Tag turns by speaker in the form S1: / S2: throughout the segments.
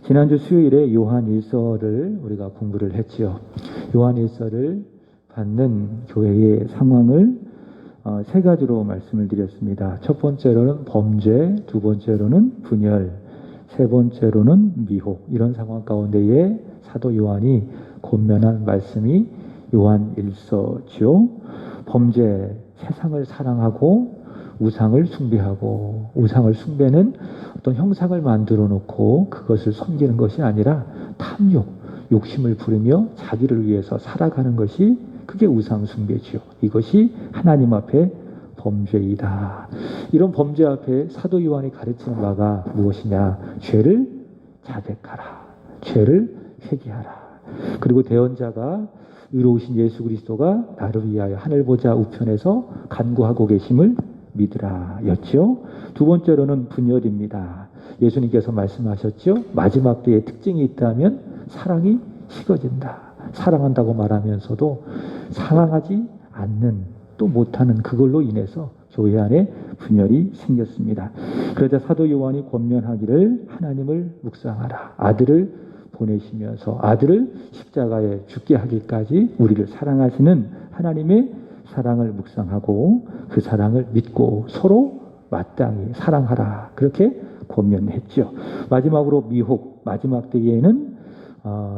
S1: 지난주 수요일에 요한일서를 우리가 공부를 했지요. 요한일서를 받는 교회의 상황을 세 가지로 말씀을 드렸습니다. 첫 번째로는 범죄, 두 번째로는 분열, 세 번째로는 미혹, 이런 상황 가운데에 사도 요한이 권면한 말씀이 요한일서지요. 범죄, 세상을 사랑하고 우상을 숭배하고, 우상을 숭배는 어떤 형상을 만들어 놓고 그것을 섬기는 것이 아니라 탐욕, 욕심을 부리며 자기를 위해서 살아가는 것이, 그게 우상 숭배지요. 이것이 하나님 앞에 범죄이다. 이런 범죄 앞에 사도 요한이 가르치는 바가 무엇이냐? 죄를 자백하라, 죄를 회개하라. 그리고 대언자가 의로우신 예수 그리스도가 나를 위하여 하늘 보좌 우편에서 간구하고 계심을 믿으라 였죠. 두 번째로는 분열입니다. 예수님께서 말씀하셨죠. 마지막 때의 특징이 있다면 사랑이 식어진다. 사랑한다고 말하면서도 사랑하지 않는, 또 못하는, 그걸로 인해서 교회 안에 분열이 생겼습니다. 그러자 사도 요한이 권면하기를 하나님을 묵상하라. 아들을 보내시면서 아들을 십자가에 죽게 하기까지 우리를 사랑하시는 하나님의 사랑을 묵상하고 그 사랑을 믿고 서로 마땅히 사랑하라, 그렇게 권면했죠. 마지막으로 미혹, 마지막 때에는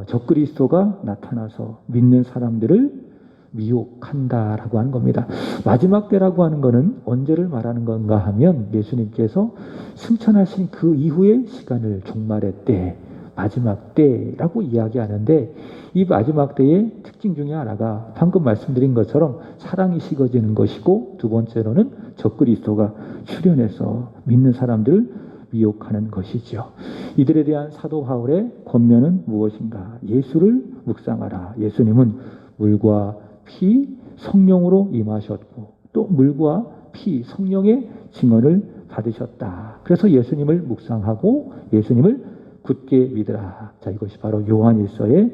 S1: 적그리스도가 나타나서 믿는 사람들을 미혹한다라고 하는 겁니다. 마지막 때라고 하는 것은 언제를 말하는 건가 하면 예수님께서 승천하신 그 이후의 시간을 종말의 때, 마지막 때라고 이야기하는데, 이 마지막 때의 특징 중에 하나가 방금 말씀드린 것처럼 사랑이 식어지는 것이고, 두 번째로는 적그리스도가 출현해서 믿는 사람들을 미혹하는 것이죠. 이들에 대한 사도 바울의 권면은 무엇인가? 예수를 묵상하라. 예수님은 물과 피, 성령으로 임하셨고 또 물과 피, 성령의 증언을 받으셨다. 그래서 예수님을 묵상하고 예수님을 굳게 믿으라. 자, 이것이 바로 요한일서의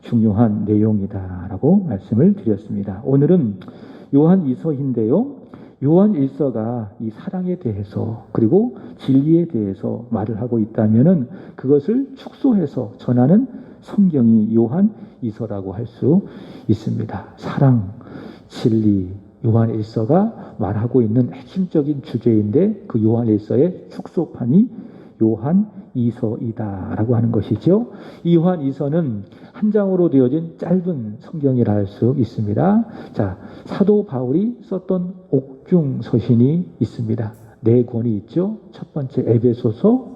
S1: 중요한 내용이다라고 말씀을 드렸습니다. 오늘은 요한일서인데요. 요한일서가 이 사랑에 대해서 그리고 진리에 대해서 말을 하고 있다면은 그것을 축소해서 전하는 성경이 요한일서라고 할 수 있습니다. 사랑, 진리, 요한일서가 말하고 있는 핵심적인 주제인데 그 요한일서의 축소판이 요한이서이다라고 하는 것이죠. 이 요한이서는 한 장으로 되어진 짧은 성경이라 할 수 있습니다. 자, 사도 바울이 썼던 옥중 서신이 있습니다. 네 권이 있죠. 첫 번째 에베소서,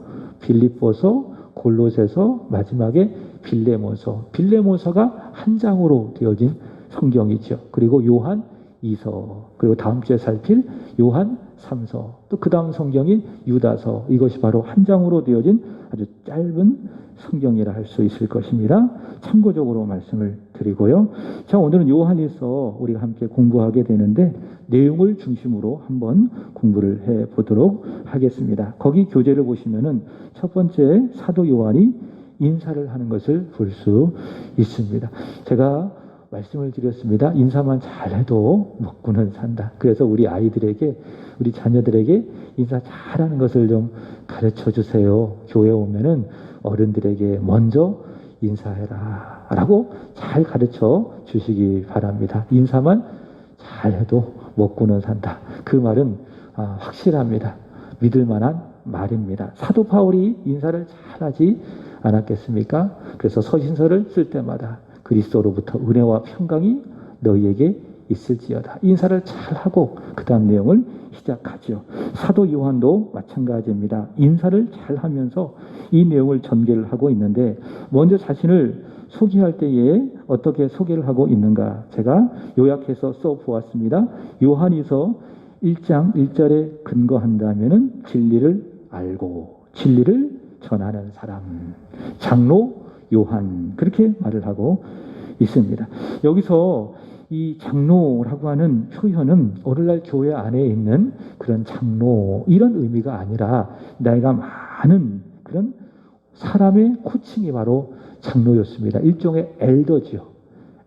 S1: 빌립보서, 골로새서, 마지막에 빌레몬서. 빌레몬서가 한 장으로 되어진 성경이죠. 그리고 요한이서, 그리고 다음 주에 살필 요한 3서, 또 그 다음 성경인 유다서, 이것이 바로 한 장으로 되어진 아주 짧은 성경이라 할 수 있을 것입니다. 참고적으로 말씀을 드리고요. 자, 오늘은 요한일서 우리가 함께 공부하게 되는데 내용을 중심으로 한번 공부를 해 보도록 하겠습니다. 거기 교재를 보시면은 첫 번째 사도 요한이 인사를 하는 것을 볼 수 있습니다. 제가 말씀을 드렸습니다. 인사만 잘해도 먹고는 산다. 그래서 우리 아이들에게, 우리 자녀들에게 인사 잘하는 것을 좀 가르쳐 주세요. 교회 오면은 어른들에게 먼저 인사해라 라고 잘 가르쳐 주시기 바랍니다. 인사만 잘해도 먹고는 산다. 그 말은 확실합니다. 믿을 만한 말입니다. 사도 바울이 인사를 잘하지 않았겠습니까? 그래서 서신서를 쓸 때마다 그리스도로부터 은혜와 평강이 너희에게 있을지어다. 인사를 잘하고 그 다음 내용을 시작하죠. 사도 요한도 마찬가지입니다. 인사를 잘하면서 이 내용을 전개를 하고 있는데, 먼저 자신을 소개할 때에 어떻게 소개를 하고 있는가, 제가 요약해서 써보았습니다. 요한이서 1장 1절에 근거한다면은 진리를 알고 진리를 전하는 사람, 장로 요한, 그렇게 말을 하고 있습니다. 여기서 이 장로라고 하는 표현은 오늘날 교회 안에 있는 그런 장로, 이런 의미가 아니라 나이가 많은 그런 사람의 호칭이 바로 장로였습니다. 일종의 엘더지요.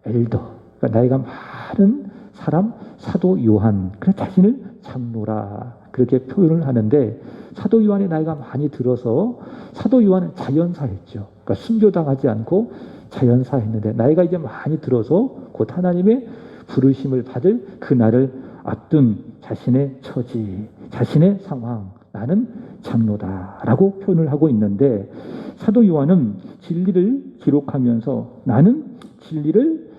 S1: 엘더. 그러니까 나이가 많은 사람, 사도 요한. 그래서 자신을 장로라 그렇게 표현을 하는데 사도 요한의 나이가 많이 들어서 사도 요한은 자연사했죠. 그러니까 순교당하지 않고 자연사했는데 나이가 이제 많이 들어서 곧 하나님의 부르심을 받을 그날을 앞둔 자신의 처지, 자신의 상황, 나는 장로다라고 표현을 하고 있는데 사도 요한은 진리를 기록하면서 나는 진리를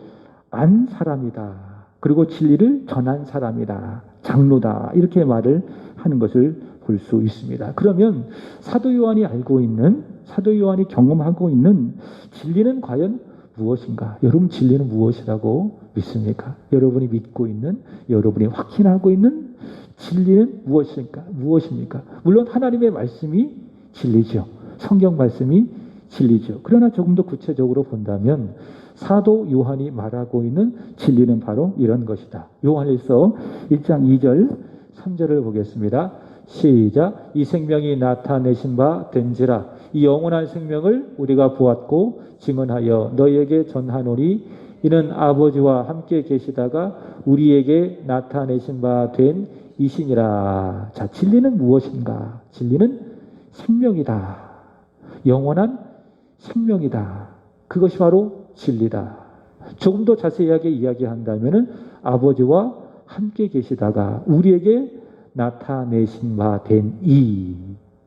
S1: 안 사람이다. 그리고 진리를 전한 사람이다. 장로다. 이렇게 말을 하는 것을 볼 수 있습니다. 그러면 사도 요한이 알고 있는, 사도 요한이 경험하고 있는 진리는 과연 무엇인가? 여러분 진리는 무엇이라고 믿습니까? 여러분이 믿고 있는, 여러분이 확신하고 있는 진리는 무엇입니까? 물론 하나님의 말씀이 진리죠. 성경 말씀이 진리죠. 그러나 조금 더 구체적으로 본다면 사도 요한이 말하고 있는 진리는 바로 이런 것이다. 요한일서 1장 2절 3절을 보겠습니다. 시작. 이 생명이 나타내신 바 된지라 이 영원한 생명을 우리가 보았고 증언하여 너희에게 전하노니 이는 아버지와 함께 계시다가 우리에게 나타내신 바 된 이시니라. 자, 진리는 무엇인가? 진리는 생명이다. 영원한 생명이다. 그것이 바로 진리다. 조금 더 자세하게 이야기한다면 아버지와 함께 계시다가 우리에게 나타내신 바 된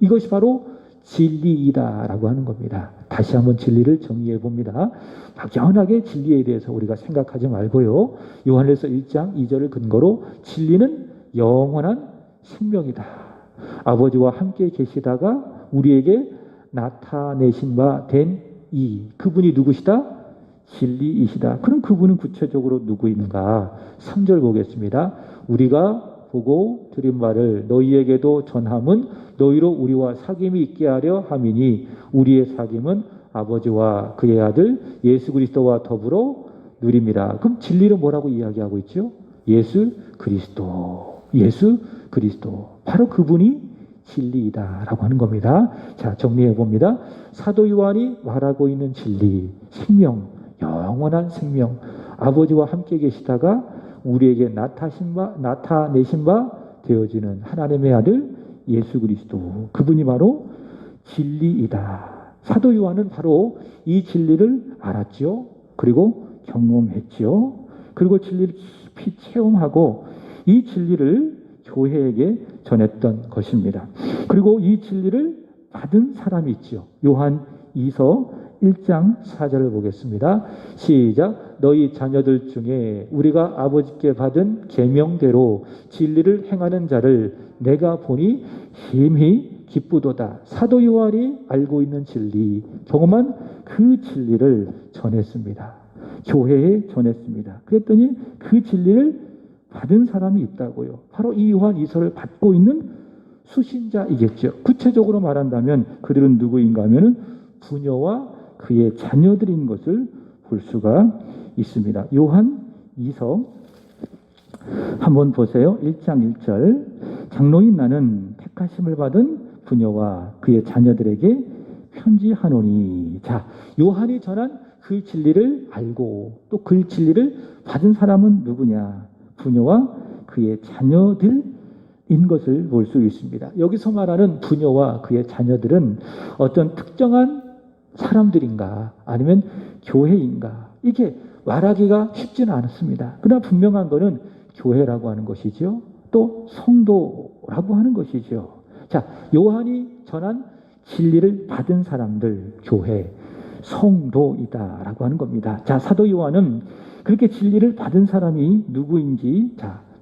S1: 이것이 바로 진리이다라고 하는 겁니다. 다시 한번 진리를 정리해 봅니다. 막연하게 진리에 대해서 우리가 생각하지 말고요. 요한일서 1장 2절을 근거로 진리는 영원한 생명이다. 아버지와 함께 계시다가 우리에게 나타내신 바 된 그분이 누구시다? 진리이시다. 그럼 그분은 구체적으로 누구인가? 3절 보겠습니다. 우리가 보고 들은 바를 너희에게도 전함은 너희로 우리와 사귐이 있게 하려 함이니 우리의 사귐은 아버지와 그의 아들 예수 그리스도와 더불어 누림이라. 그럼 진리는 뭐라고 이야기하고 있죠? 예수 그리스도. 예수 그리스도. 바로 그분이 진리이다라고 하는 겁니다. 자, 정리해 봅니다. 사도 요한이 말하고 있는 진리, 생명, 영원한 생명, 아버지와 함께 계시다가 우리에게 나타내신 바 되어지는 하나님의 아들 예수 그리스도. 그분이 바로 진리이다. 사도 요한은 바로 이 진리를 알았지요. 그리고 경험했지요. 그리고 진리를 깊이 체험하고 이 진리를 교회에게 전했던 것입니다. 그리고 이 진리를 받은 사람이 있지요. 요한 2서 1장 4절을 보겠습니다. 시작. 너희 자녀들 중에 우리가 아버지께 받은 계명대로 진리를 행하는 자를 내가 보니 심히 기쁘도다. 사도 요한이 알고 있는 진리, 경험한 그 진리를 전했습니다. 교회에 전했습니다. 그랬더니 그 진리를 받은 사람이 있다고요. 바로 이 요한 2서를 받고 있는 수신자이겠죠. 구체적으로 말한다면 그들은 누구인가 하면 부녀와 그의 자녀들인 것을 볼 수가 있습니다. 요한 2서 한번 보세요. 1장 1절. 장로인 나는 택하심을 받은 부녀와 그의 자녀들에게 편지하노니. 자, 요한이 전한 그 진리를 알고 또 그 진리를 받은 사람은 누구냐? 부녀와 그의 자녀들인 것을 볼 수 있습니다. 여기서 말하는 부녀와 그의 자녀들은 어떤 특정한 사람들인가 아니면 교회인가 이게 말하기가 쉽지는 않습니다. 그러나 분명한 것은 교회라고 하는 것이죠. 또 성도라고 하는 것이죠. 자, 요한이 전한 진리를 받은 사람들, 교회, 성도이다라고 하는 겁니다. 자, 사도 요한은 그렇게 진리를 받은 사람이 누구인지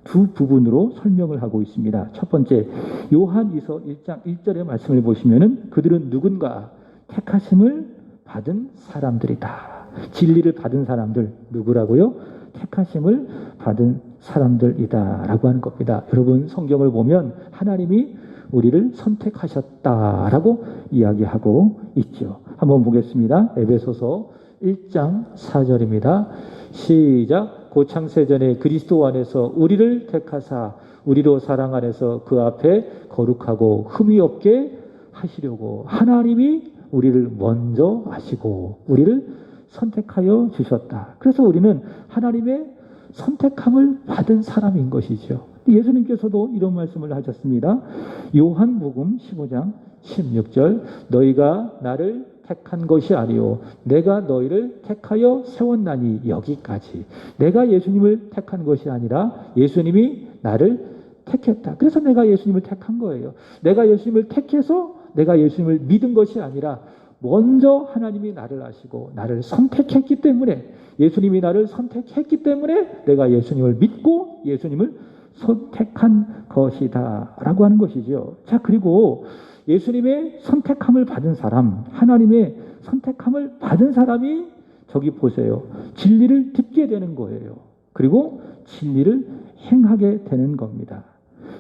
S1: 두 부분으로 설명을 하고 있습니다. 첫 번째, 요한이서 1장 1절의 말씀을 보시면은 그들은 누군가 택하심을 받은 사람들이다. 진리를 받은 사람들 누구라고요? 택하심을 받은 사람들이다라고 하는 겁니다. 여러분 성경을 보면 하나님이 우리를 선택하셨다라고 이야기하고 있죠. 한번 보겠습니다. 에베소서 1장 4절입니다. 시작. 곧 창세전에 그리스도 안에서 우리를 택하사 우리로 사랑 안에서 그 앞에 거룩하고 흠이 없게 하시려고 하나님이 우리를 먼저 아시고 우리를 선택하여 주셨다. 그래서 우리는 하나님의 선택함을 받은 사람인 것이죠. 예수님께서도 이런 말씀을 하셨습니다. 요한복음 15장 16절 너희가 나를 택한 것이 아니요 내가 너희를 택하여 세웠나니 여기까지. 내가 예수님을 택한 것이 아니라 예수님이 나를 택했다. 그래서 내가 예수님을 택한 거예요. 내가 예수님을 택해서 내가 예수님을 믿은 것이 아니라 먼저 하나님이 나를 아시고 나를 선택했기 때문에, 예수님이 나를 선택했기 때문에 내가 예수님을 믿고 예수님을 선택한 것이다 라고 하는 것이죠. 자, 그리고 예수님의 선택함을 받은 사람, 하나님의 선택함을 받은 사람이 저기 보세요. 진리를 듣게 되는 거예요. 그리고 진리를 행하게 되는 겁니다.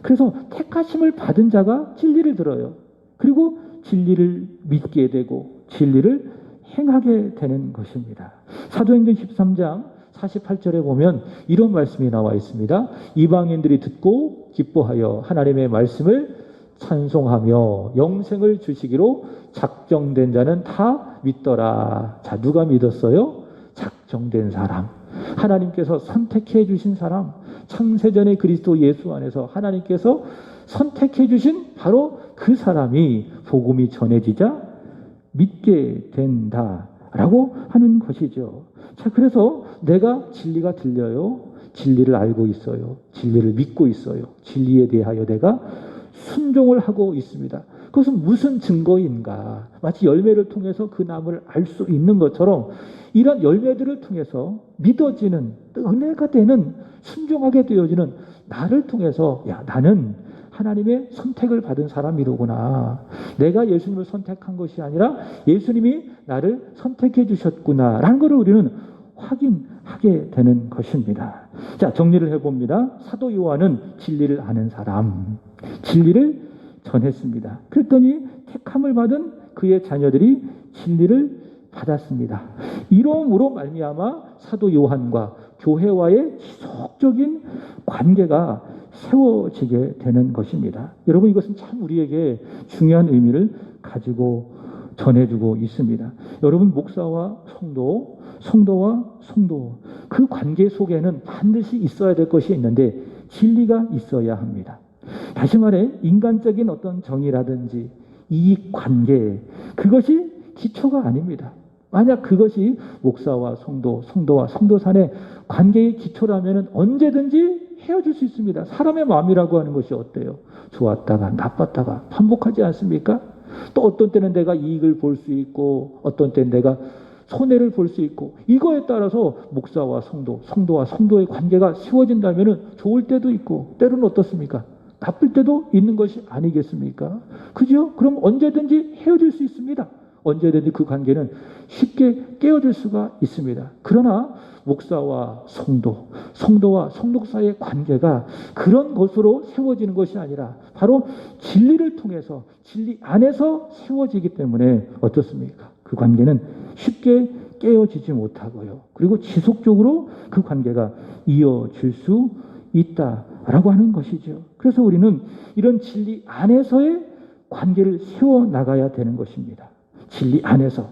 S1: 그래서 택하심을 받은 자가 진리를 들어요. 그리고 진리를 믿게 되고 진리를 행하게 되는 것입니다. 사도행전 13장 48절에 보면 이런 말씀이 나와 있습니다. 이방인들이 듣고 기뻐하여 하나님의 말씀을 찬송하며 영생을 주시기로 작정된 자는 다 믿더라. 자, 누가 믿었어요? 작정된 사람. 하나님께서 선택해 주신 사람. 창세전의 그리스도 예수 안에서 하나님께서 선택해 주신 바로 그 사람이 복음이 전해지자 믿게 된다라고 하는 것이죠. 자, 그래서 내가 진리가 들려요. 진리를 알고 있어요. 진리를 믿고 있어요. 진리에 대하여 내가 순종을 하고 있습니다. 그것은 무슨 증거인가? 마치 열매를 통해서 그 나무를 알 수 있는 것처럼 이런 열매들을 통해서 믿어지는, 은혜가 되는, 순종하게 되어지는 나를 통해서 야, 나는 하나님의 선택을 받은 사람이로구나. 내가 예수님을 선택한 것이 아니라 예수님이 나를 선택해 주셨구나 라는 것을 우리는 확인하게 되는 것입니다. 자, 정리를 해봅니다. 사도 요한은 진리를 아는 사람, 진리를 전했습니다. 그랬더니 택함을 받은 그의 자녀들이 진리를 받았습니다. 이러므로 말미암아 사도 요한과 교회와의 지속적인 관계가 세워지게 되는 것입니다. 여러분, 이것은 참 우리에게 중요한 의미를 가지고 전해주고 있습니다. 여러분, 목사와 성도, 성도와 성도, 그 관계 속에는 반드시 있어야 될 것이 있는데 진리가 있어야 합니다. 다시 말해 인간적인 어떤 정의라든지 이익 관계, 그것이 기초가 아닙니다. 만약 그것이 목사와 성도, 성도와 성도 간의 관계의 기초라면 언제든지 헤어질 수 있습니다. 사람의 마음이라고 하는 것이 어때요? 좋았다가 나빴다가 반복하지 않습니까? 또 어떤 때는 내가 이익을 볼 수 있고 어떤 때는 내가 손해를 볼 수 있고, 이거에 따라서 목사와 성도, 성도와 성도의 관계가 세워진다면 좋을 때도 있고 때로는 어떻습니까? 나쁠 때도 있는 것이 아니겠습니까? 그죠? 그럼 언제든지 헤어질 수 있습니다. 언제든지 그 관계는 쉽게 깨어질 수가 있습니다. 그러나 목사와 성도, 성도와 성도 사이의 관계가 그런 것으로 세워지는 것이 아니라 바로 진리를 통해서 진리 안에서 세워지기 때문에 어떻습니까? 그 관계는 쉽게 깨어지지 못하고요. 그리고 지속적으로 그 관계가 이어질 수 있다라고 하는 것이죠. 그래서 우리는 이런 진리 안에서의 관계를 세워나가야 되는 것입니다. 진리 안에서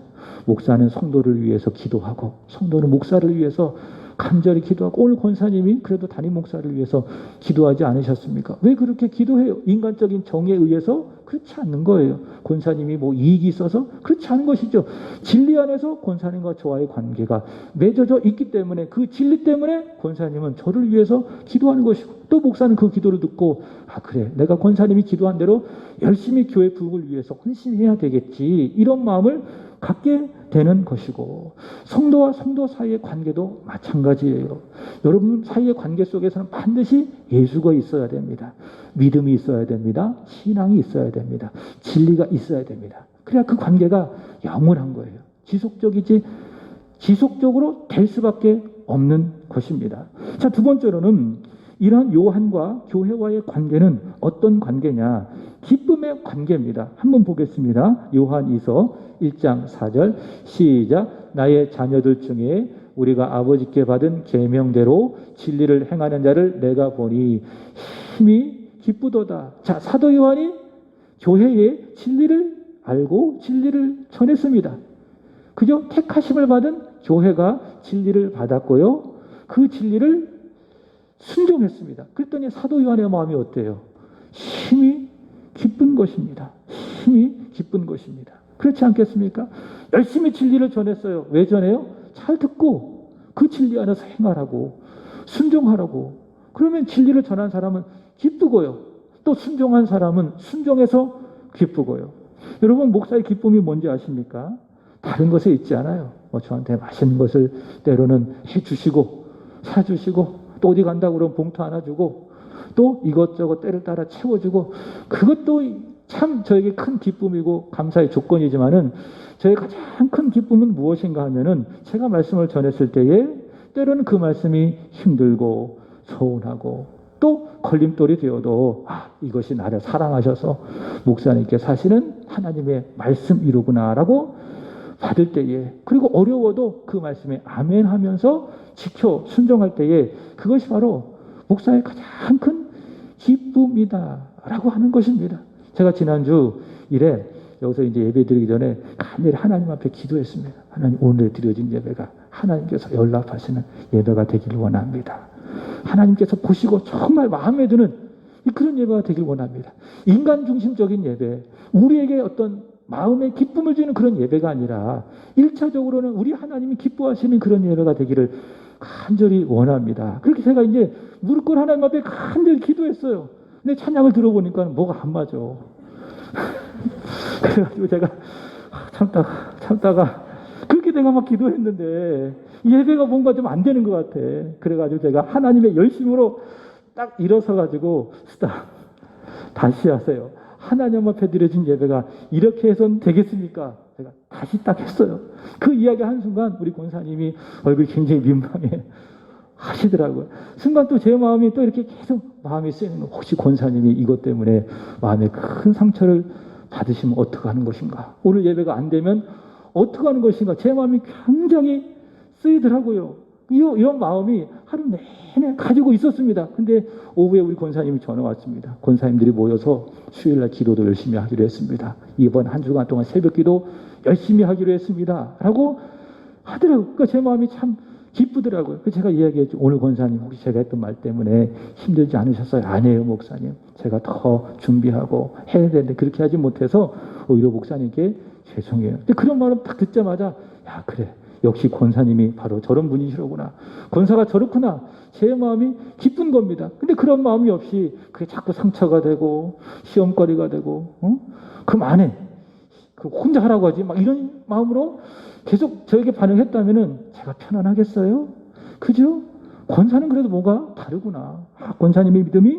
S1: 목사는 성도를 위해서 기도하고 성도는 목사를 위해서 간절히 기도하고, 오늘 권사님이 그래도 담임 목사를 위해서 기도하지 않으셨습니까? 왜 그렇게 기도해요? 인간적인 정에 의해서 그렇지 않는 거예요. 권사님이 뭐 이익이 있어서 그렇지 않은 것이죠. 진리 안에서 권사님과 저와의 관계가 맺어져 있기 때문에, 그 진리 때문에 권사님은 저를 위해서 기도하는 것이고, 또 목사는 그 기도를 듣고 아, 그래, 내가 권사님이 기도한 대로 열심히 교회 부흥을 위해서 헌신해야 되겠지, 이런 마음을 갖게 되는 것이고, 성도와 성도 사이의 관계도 마찬가지예요. 여러분 사이의 관계 속에서는 반드시 예수가 있어야 됩니다. 믿음이 있어야 됩니다. 신앙이 있어야 됩니다. 진리가 있어야 됩니다. 그래야 그 관계가 영원한 거예요. 지속적으로 될 수밖에 없는 것입니다. 자, 두 번째로는 이러한 요한과 교회와의 관계는 어떤 관계냐? 기쁨의 관계입니다. 한번 보겠습니다. 요한이서 1장 4절 시작. 나의 자녀들 중에 우리가 아버지께 받은 계명대로 진리를 행하는 자를 내가 보니 힘이 기쁘도다. 자, 사도 요한이 교회의 진리를 알고 진리를 전했습니다. 그죠? 택하심을 받은 교회가 진리를 받았고요. 그 진리를 순종했습니다. 그랬더니 사도 요한의 마음이 어때요? 힘이 기쁜 것입니다. 힘이 기쁜 것입니다. 그렇지 않겠습니까? 열심히 진리를 전했어요. 왜 전해요? 잘 듣고 그 진리 안에서 행하라고, 순종하라고. 그러면 진리를 전한 사람은 기쁘고요. 또 순종한 사람은 순종해서 기쁘고요. 여러분, 목사의 기쁨이 뭔지 아십니까? 다른 것에 있지 않아요. 저한테 맛있는 것을 때로는 해주시고 사주시고, 또 어디 간다고 그러면 봉투 하나 주고, 또 이것저것 때를 따라 채워주고, 그것도 참 저에게 큰 기쁨이고 감사의 조건이지만은, 저의 가장 큰 기쁨은 무엇인가 하면은, 제가 말씀을 전했을 때에 때로는 그 말씀이 힘들고 서운하고 또 걸림돌이 되어도, 이것이 나를 사랑하셔서 목사님께 사실은 하나님의 말씀이로구나라고 받을 때에, 그리고 어려워도 그 말씀에 아멘 하면서 지켜 순종할 때에, 그것이 바로 목사의 가장 큰 기쁨이다라고 하는 것입니다. 제가 지난주 일에 여기서 이제 예배 드리기 전에 간절히 하나님 앞에 기도했습니다. 하나님, 오늘 드려진 예배가 하나님께서 연락하시는 예배가 되기를 원합니다. 하나님께서 보시고 정말 마음에 드는 그런 예배가 되길 원합니다. 인간 중심적인 예배, 우리에게 어떤 마음에 기쁨을 주는 그런 예배가 아니라 1차적으로는 우리 하나님이 기뻐하시는 그런 예배가 되기를 간절히 원합니다. 그렇게 제가 이제 무릎 꿇고 하나님 앞에 간절히 기도했어요. 근데 찬양을 들어보니까 뭐가 안 맞아. 그래가지고 제가 참다가 그렇게 내가 막 기도했는데 예배가 뭔가 좀 안 되는 것 같아. 그래가지고 제가 하나님의 열심으로 딱 일어서가지고, 스탑, 다시 하세요. 하나님 앞에 드려진 예배가 이렇게 해서는 되겠습니까? 제가 다시 딱 했어요. 그 이야기 한 순간 우리 권사님이 얼굴이 굉장히 민망해 하시더라고요. 순간 또 제 마음이 또 이렇게 계속 마음이 쓰이는 거. 혹시 권사님이 이것 때문에 마음에 큰 상처를 받으시면 어떻게 하는 것인가? 오늘 예배가 안 되면 어떻게 하는 것인가? 제 마음이 굉장히 쓰이더라고요. 이런 마음이 하루 내내 가지고 있었습니다. 근데 오후에 우리 권사님이 전화 왔습니다. 권사님들이 모여서 수요일날 기도도 열심히 하기로 했습니다. 이번 한 주간 동안 새벽 기도 열심히 하기로 했습니다. 라고 하더라고요. 그러니까 제 마음이 참 기쁘더라고요. 그래서 제가 이야기했죠. 오늘 권사님, 혹시 제가 했던 말 때문에 힘들지 않으셨어요? 아니에요, 목사님. 제가 더 준비하고 해야 되는데 그렇게 하지 못해서 오히려 목사님께 죄송해요. 근데 그런 말을 딱 듣자마자, 야, 그래. 역시 권사님이 바로 저런 분이시로구나. 권사가 저렇구나. 제 마음이 기쁜 겁니다. 근데 그런 마음이 없이 그게 자꾸 상처가 되고 시험거리가 되고, 그럼 안 해. 그 혼자 하라고 하지. 막 이런 마음으로 계속 저에게 반응했다면은 제가 편안하겠어요? 그죠? 권사는 그래도 뭔가 다르구나. 권사님의 믿음이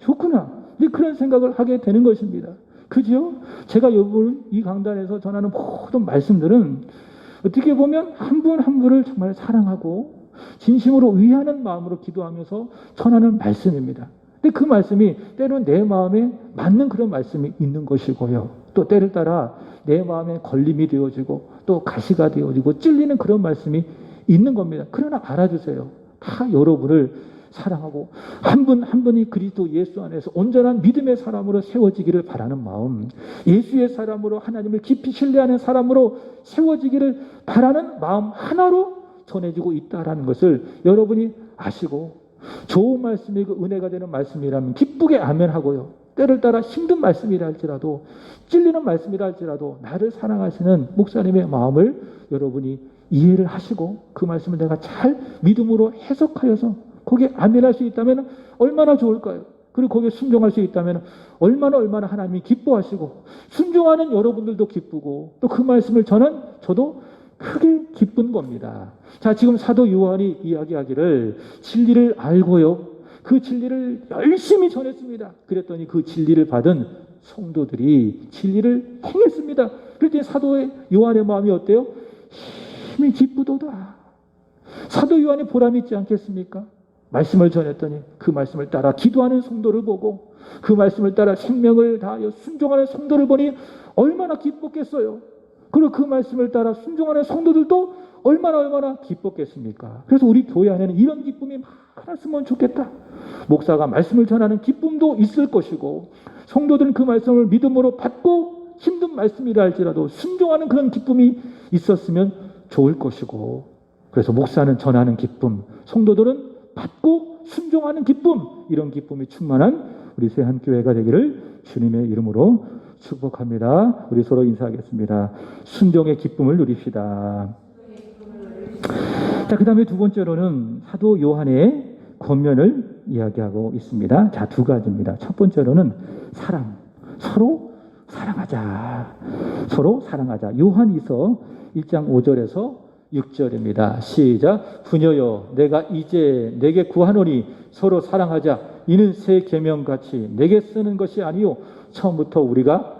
S1: 좋구나. 근데 그런 생각을 하게 되는 것입니다. 그죠? 제가 여러분 이 강단에서 전하는 모든 말씀들은 어떻게 보면 한 분 한 분을 정말 사랑하고 진심으로 위하는 마음으로 기도하면서 전하는 말씀입니다. 근데 그 말씀이 때로는 내 마음에 맞는 그런 말씀이 있는 것이고요. 또 때를 따라 내 마음에 걸림이 되어지고 또 가시가 되어지고 찔리는 그런 말씀이 있는 겁니다. 그러나 알아주세요. 다 여러분을 사랑하고 한 분 한 분이 그리스도 예수 안에서 온전한 믿음의 사람으로 세워지기를 바라는 마음, 예수의 사람으로 하나님을 깊이 신뢰하는 사람으로 세워지기를 바라는 마음 하나로 전해지고 있다라는 것을 여러분이 아시고, 좋은 말씀이고 은혜가 되는 말씀이라면 기쁘게 아멘하고요. 때를 따라 힘든 말씀이라 할지라도 찔리는 말씀이라 할지라도 나를 사랑하시는 목사님의 마음을 여러분이 이해를 하시고 그 말씀을 내가 잘 믿음으로 해석하여서 거기에 아멘할 수 있다면 얼마나 좋을까요? 그리고 거기에 순종할 수 있다면 얼마나 하나님이 기뻐하시고, 순종하는 여러분들도 기쁘고 또 그 말씀을 저는 저도 크게 기쁜 겁니다. 자, 지금 사도 요한이 이야기하기를 진리를 알고요, 그 진리를 열심히 전했습니다. 그랬더니 그 진리를 받은 성도들이 진리를 행했습니다. 그랬더니 사도 요한의 마음이 어때요? 힘이 기쁘도다. 사도 요한이 보람이 있지 않겠습니까? 말씀을 전했더니 그 말씀을 따라 기도하는 성도를 보고 그 말씀을 따라 생명을 다하여 순종하는 성도를 보니 얼마나 기뻤겠어요. 그리고 그 말씀을 따라 순종하는 성도들도 얼마나 기뻤겠습니까? 그래서 우리 교회 안에는 이런 기쁨이 많았으면 좋겠다. 목사가 말씀을 전하는 기쁨도 있을 것이고, 성도들은 그 말씀을 믿음으로 받고 힘든 말씀이라 할지라도 순종하는 그런 기쁨이 있었으면 좋을 것이고, 그래서 목사는 전하는 기쁨, 성도들은 받고 순종하는 기쁨, 이런 기쁨이 충만한 우리 세한교회가 되기를 주님의 이름으로 축복합니다. 우리 서로 인사하겠습니다. 순종의 기쁨을 누립시다. 자, 그 다음에 두 번째로는 사도 요한의 권면을 이야기하고 있습니다. 자, 두 가지입니다. 첫 번째로는 사랑, 서로 사랑하자. 서로 사랑하자. 요한이서 1장 5절에서 6절입니다. 시작. 부녀여, 내가 이제 내게 구하노니 서로 사랑하자. 이는 새 계명같이 내게 쓰는 것이 아니요 처음부터 우리가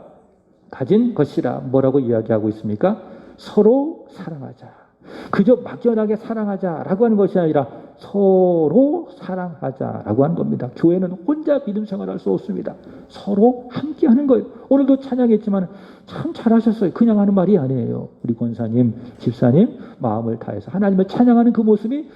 S1: 가진 것이라. 뭐라고 이야기하고 있습니까? 서로 사랑하자. 그저 막연하게 사랑하자라고 하는 것이 아니라 서로 사랑하자라고 하는 겁니다. 교회는 혼자 믿음 생활할 수 없습니다. 서로 함께 하는 거예요. 오늘도 찬양했지만 참 잘하셨어요. 그냥 하는 말이 아니에요. 우리 권사님, 집사님 마음을 다해서 하나님을 찬양하는 그 모습이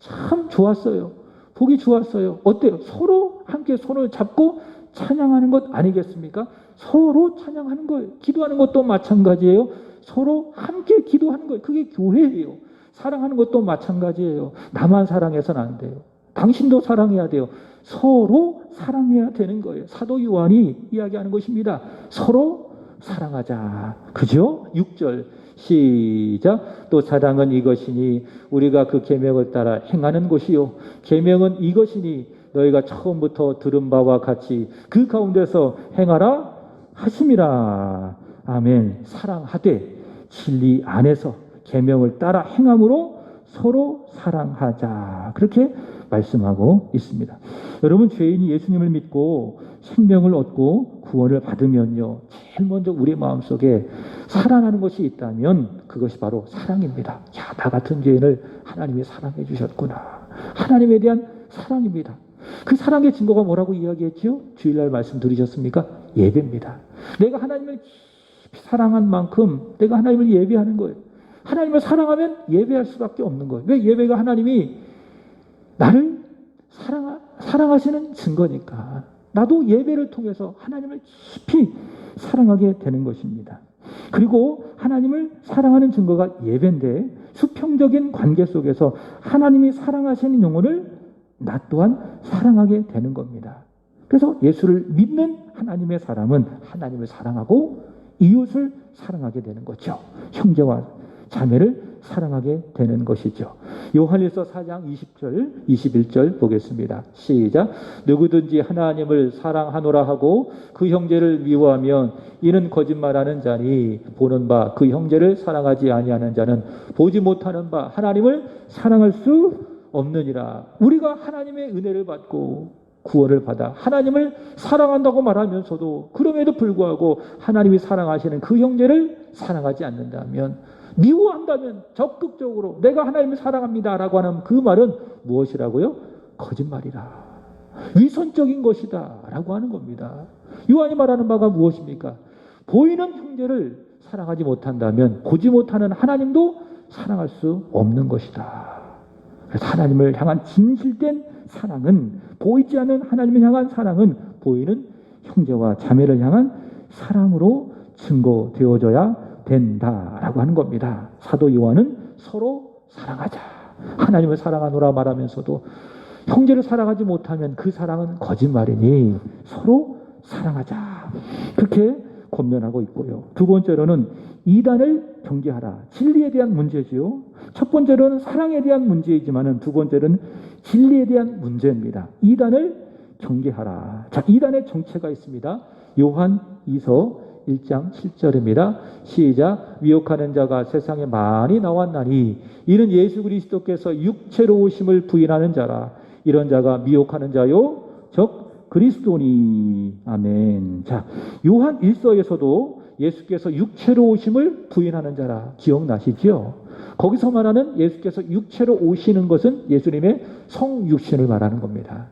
S1: 참 좋았어요. 보기 좋았어요. 어때요? 서로 함께 손을 잡고 찬양하는 것 아니겠습니까? 서로 찬양하는 거예요. 기도하는 것도 마찬가지예요. 서로 함께 기도하는 거예요. 그게 교회예요. 사랑하는 것도 마찬가지예요. 나만 사랑해서는 안 돼요. 당신도 사랑해야 돼요. 서로 사랑해야 되는 거예요. 사도 요한이 이야기하는 것입니다. 서로 사랑하자. 그죠? 6절 시작. 또 사랑은 이것이니 우리가 그 계명을 따라 행하는 것이요 계명은 이것이니 너희가 처음부터 들은 바와 같이 그 가운데서 행하라 하심이라. 아멘. 사랑하되 진리 안에서 계명을 따라 행함으로 서로 사랑하자. 그렇게 말씀하고 있습니다. 여러분, 죄인이 예수님을 믿고 생명을 얻고 구원을 받으면요, 제일 먼저 우리 마음속에 살아나는 것이 있다면 그것이 바로 사랑입니다. 야, 나 같은 죄인을 하나님이 사랑해 주셨구나. 하나님에 대한 사랑입니다. 그 사랑의 증거가 뭐라고 이야기했죠? 주일날 말씀 들으셨습니까? 예배입니다. 내가 하나님을 깊이 사랑한 만큼 내가 하나님을 예배하는 거예요. 하나님을 사랑하면 예배할 수밖에 없는 거예요. 왜? 예배가 하나님이 나를 사랑하시는 증거니까. 나도 예배를 통해서 하나님을 깊이 사랑하게 되는 것입니다. 그리고 하나님을 사랑하는 증거가 예배인데 수평적인 관계 속에서 하나님이 사랑하시는 영혼을 나 또한 사랑하게 되는 겁니다. 그래서 예수를 믿는 하나님의 사람은 하나님을 사랑하고 이웃을 사랑하게 되는 거죠. 형제와 자매를 사랑하게 되는 것이죠. 요한일서 4장 20절, 21절 보겠습니다. 시작. 누구든지 하나님을 사랑하노라 하고 그 형제를 미워하면 이는 거짓말하는 자니 보는 바 그 형제를 사랑하지 아니하는 자는 보지 못하는 바 하나님을 사랑할 수 없느니라. 우리가 하나님의 은혜를 받고 구원을 받아 하나님을 사랑한다고 말하면서도 그럼에도 불구하고 하나님이 사랑하시는 그 형제를 사랑하지 않는다면, 미워한다면 적극적으로 내가 하나님을 사랑합니다라고 하는 그 말은 무엇이라고요? 거짓말이라. 위선적인 것이다 라고 하는 겁니다. 요한이 말하는 바가 무엇입니까? 보이는 형제를 사랑하지 못한다면 보지 못하는 하나님도 사랑할 수 없는 것이다. 그래서 하나님을 향한 진실된 사랑은, 보이지 않는 하나님을 향한 사랑은 보이는 형제와 자매를 향한 사랑으로 증거되어져야 된다라고 하는 겁니다. 사도 요한은 서로 사랑하자, 하나님을 사랑하노라 말하면서도 형제를 사랑하지 못하면 그 사랑은 거짓말이니 서로 사랑하자, 그렇게 권면하고 있고요. 두 번째로는 이단을 경계하라. 진리에 대한 문제지요. 첫 번째로는 사랑에 대한 문제이지만 두 번째는 진리에 대한 문제입니다. 이단을 경계하라. 자, 이단의 정체가 있습니다. 요한 2서 1장 7절입니다. 시작. 미혹하는 자가 세상에 많이 나왔나니 이는 예수 그리스도께서 육체로 오심을 부인하는 자라. 이런 자가 미혹하는 자요 즉 그리스도니. 아멘. 자, 요한 1서에서도 예수께서 육체로 오심을 부인하는 자라 기억나시죠? 거기서 말하는 예수께서 육체로 오시는 것은 예수님의 성육신을 말하는 겁니다.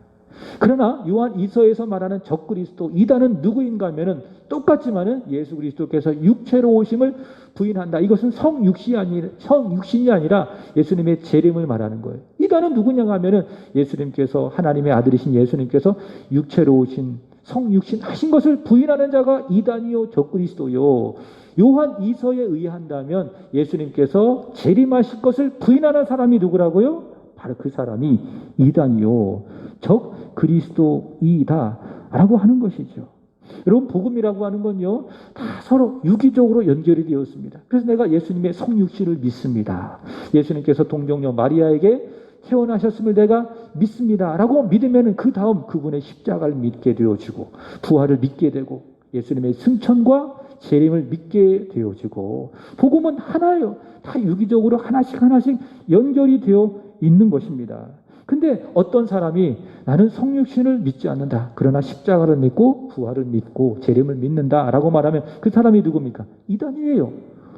S1: 그러나 요한 2서에서 말하는 적그리스도 이단은 누구인가 하면은 똑같지만은 예수 그리스도께서 육체로 오심을 부인한다. 이것은 성육신이 아니라 예수님의 재림을 말하는 거예요. 이단은 누구냐 하면은 예수님께서, 하나님의 아들이신 예수님께서 육체로 오신 성육신 하신 것을 부인하는 자가 이단이요 적그리스도요. 요한 2서에 의한다면 예수님께서 재림하실 것을 부인하는 사람이 누구라고요? 바로 그 사람이 이단이요 적 그리스도이다 라고 하는 것이죠. 여러분, 복음이라고 하는 건요, 다 서로 유기적으로 연결이 되었습니다. 그래서 내가 예수님의 성육신을 믿습니다. 예수님께서 동정녀 마리아에게 태어나셨음을 내가 믿습니다 라고 믿으면 그 다음 그분의 십자가를 믿게 되어지고, 부활을 믿게 되고, 예수님의 승천과 재림을 믿게 되어지고, 복음은 하나예요. 다 유기적으로 하나씩 하나씩 연결이 되어 있는 것입니다. 근데 어떤 사람이 나는 성육신을 믿지 않는다, 그러나 십자가를 믿고 부활을 믿고 재림을 믿는다 라고 말하면 그 사람이 누굽니까? 이단이에요.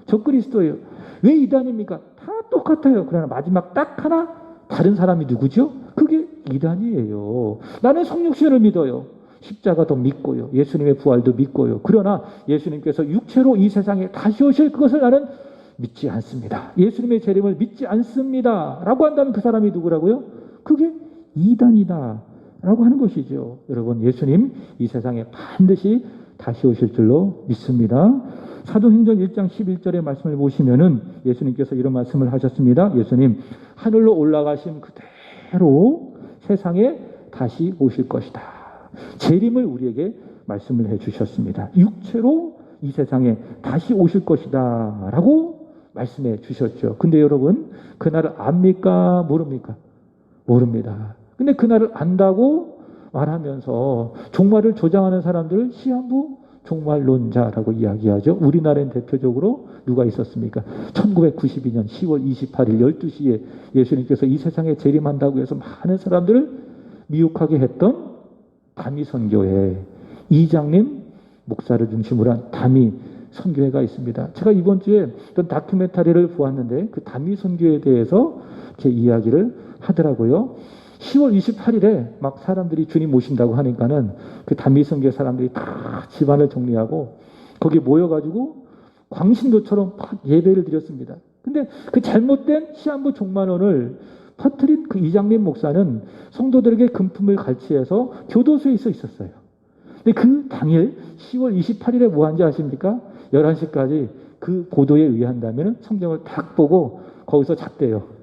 S1: 적그리스도예요. 왜 이단입니까? 다 똑같아요. 그러나 마지막 딱 하나 다른 사람이 누구죠? 그게 이단이에요. 나는 성육신을 믿어요. 십자가도 믿고요. 예수님의 부활도 믿고요. 그러나 예수님께서 육체로 이 세상에 다시 오실 그것을 나는 믿지 않습니다. 예수님의 재림을 믿지 않습니다 라고 한다면 그 사람이 누구라고요? 그게 이단이다 라고 하는 것이죠. 여러분, 예수님 이 세상에 반드시 다시 오실 줄로 믿습니다. 사도행전 1장 11절의 말씀을 보시면은 예수님께서 이런 말씀을 하셨습니다. 예수님 하늘로 올라가신 그대로 세상에 다시 오실 것이다. 재림을 우리에게 말씀을 해주셨습니다. 육체로 이 세상에 다시 오실 것이다 라고 말씀해 주셨죠. 근데 여러분, 그날을 압니까? 모릅니까? 모릅니다. 근데 그날을 안다고 말하면서 종말을 조장하는 사람들을 시한부 종말론자라고 이야기하죠. 우리나라엔 대표적으로 누가 있었습니까? 1992년 10월 28일 12시에 예수님께서 이 세상에 재림한다고 해서 많은 사람들을 미혹하게 했던 다미 선교회 이장님 목사를 중심으로 한 다미 선교회가 있습니다. 제가 이번 주에 어떤 다큐멘터리를 보았는데 그 다미 선교회에 대해서 이렇게 이야기를 하더라고요. 10월 28일에 막 사람들이 주님 오신다고 하니까는 그 다미 선교회 사람들이 다 집안을 정리하고 거기 모여가지고 광신도처럼 막 예배를 드렸습니다. 근데 그 잘못된 시한부 종만원을 퍼뜨린 그 이장님 목사는 성도들에게 금품을 갈취해서 교도소에 있었어요. 근데 그 당일 10월 28일에 뭐 한지 아십니까? 11시까지 그 보도에 의한다면 성경을 딱 보고 거기서 잤대요.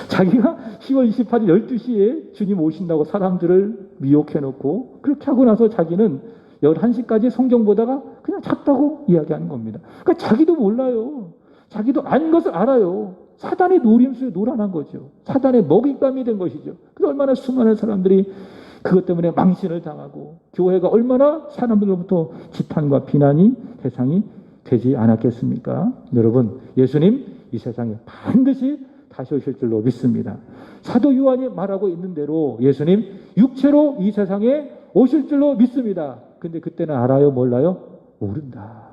S1: 자기가 10월 28일 12시에 주님 오신다고 사람들을 미혹해놓고 그렇게 하고 나서 자기는 11시까지 성경 보다가 그냥 잤다고 이야기하는 겁니다. 그러니까 자기도 몰라요. 자기도 아닌 것을 알아요. 사단의 노림수에 노란한 거죠. 사단의 먹잇감이 된 것이죠. 그래서 얼마나 수많은 사람들이 그것 때문에 망신을 당하고 교회가 얼마나 사람들로부터 지탄과 비난이 대상이 되지 않았겠습니까? 여러분, 예수님 이 세상에 반드시 다시 오실 줄로 믿습니다. 사도 요한이 말하고 있는 대로 예수님 육체로 이 세상에 오실 줄로 믿습니다. 근데 그때는 알아요? 몰라요? 모른다.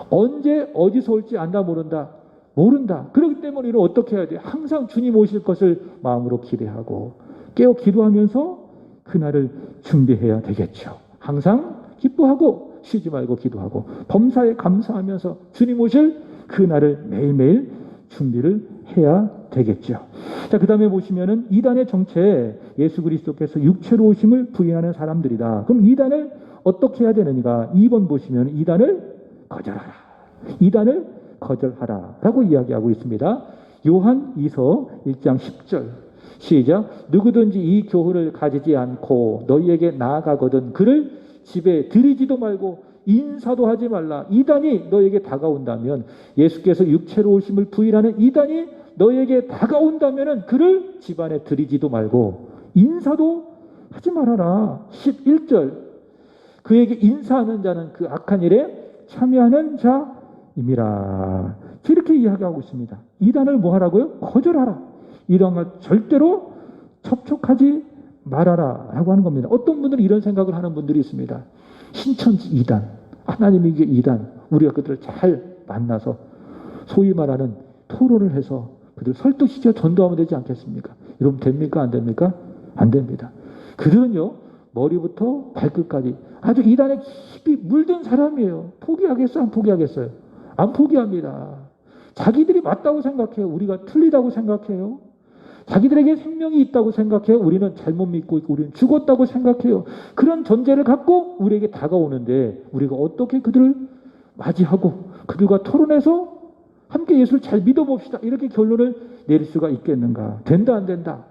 S1: 언제 어디서 올지 안다 모른다. 모른다. 그렇기 때문에 우리는 어떻게 해야 돼요? 항상 주님 오실 것을 마음으로 기대하고 깨어 기도하면서 그날을 준비해야 되겠죠. 항상 기뻐하고 쉬지 말고 기도하고 범사에 감사하면서 주님 오실 그날을 매일매일 준비를 해야 되겠죠. 자, 그 다음에 보시면은 이단의 정체에 예수 그리스도께서 육체로 오심을 부인하는 사람들이다. 그럼 이단을 어떻게 해야 되느니까 2번 보시면 이단을 거절하라. 이단을 거절하라 라고 이야기하고 있습니다. 요한 2서 1장 10절 시작. 누구든지 이 교훈을 가지지 않고 너희에게 나아가거든 그를 집에 들이지도 말고 인사도 하지 말라. 이단이 너에게 다가온다면, 예수께서 육체로 오심을 부인하는 이단이 너에게 다가온다면 그를 집안에 들이지도 말고 인사도 하지 말아라. 11절 그에게 인사하는 자는 그 악한 일에 참여하는 자임이라. 이렇게 이야기하고 있습니다. 이단을 뭐 하라고요? 거절하라. 이단과 절대로 접촉하지 말아라 라고 하는 겁니다. 어떤 분들은 이런 생각을 하는 분들이 있습니다. 신천지 이단, 하나님이 이게 이단, 우리가 그들을 잘 만나서 소위 말하는 토론을 해서 그들 설득시켜 전도하면 되지 않겠습니까? 여러분, 됩니까? 안 됩니까? 안 됩니다. 그들은요, 머리부터 발끝까지 아주 이단에 깊이 물든 사람이에요. 포기하겠어요? 안 포기하겠어요? 안 포기합니다. 자기들이 맞다고 생각해요. 우리가 틀리다고 생각해요. 자기들에게 생명이 있다고 생각해요. 우리는 잘못 믿고 있고 우리는 죽었다고 생각해요. 그런 전제를 갖고 우리에게 다가오는데 우리가 어떻게 그들을 맞이하고 그들과 토론해서 함께 예수를 잘 믿어봅시다. 이렇게 결론을 내릴 수가 있겠는가? 된다 안 된다?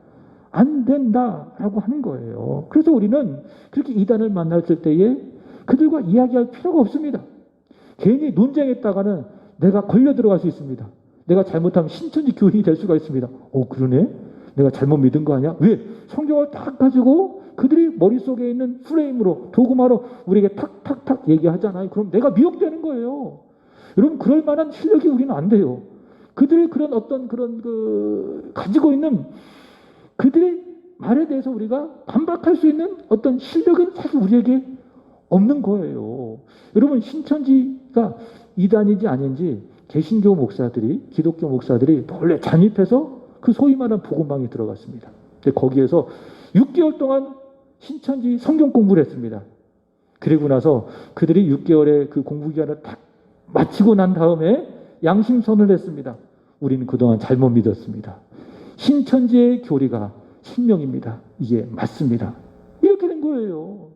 S1: 안 된다라고 하는 거예요. 그래서 우리는 그렇게 이단을 만났을 때에 그들과 이야기할 필요가 없습니다. 괜히 논쟁했다가는 내가 걸려 들어갈 수 있습니다. 내가 잘못하면 신천지 교인이 될 수가 있습니다. 그러네? 내가 잘못 믿은 거 아니야? 왜? 성경을 딱 가지고 그들이 머릿속에 있는 프레임으로, 도구마로 우리에게 탁탁탁 얘기하잖아요. 그럼 내가 미혹되는 거예요. 여러분, 그럴 만한 실력이 우리는 안 돼요. 그들의 그런 어떤 가지고 있는 그들의 말에 대해서 우리가 반박할 수 있는 어떤 실력은 사실 우리에게 없는 거예요. 여러분, 신천지가 이단인지 아닌지 개신교 목사들이, 기독교 목사들이 원래 잠입해서 그 소위 말하는 복음방에 들어갔습니다. 근데 거기에서 6개월 동안 신천지 성경 공부를 했습니다. 그리고 나서 그들이 6개월의 그 공부 기간을 딱 마치고 난 다음에 양심선을 했습니다. 우리는 그동안 잘못 믿었습니다. 신천지의 교리가 신명입니다. 이게 맞습니다. 이렇게 된 거예요.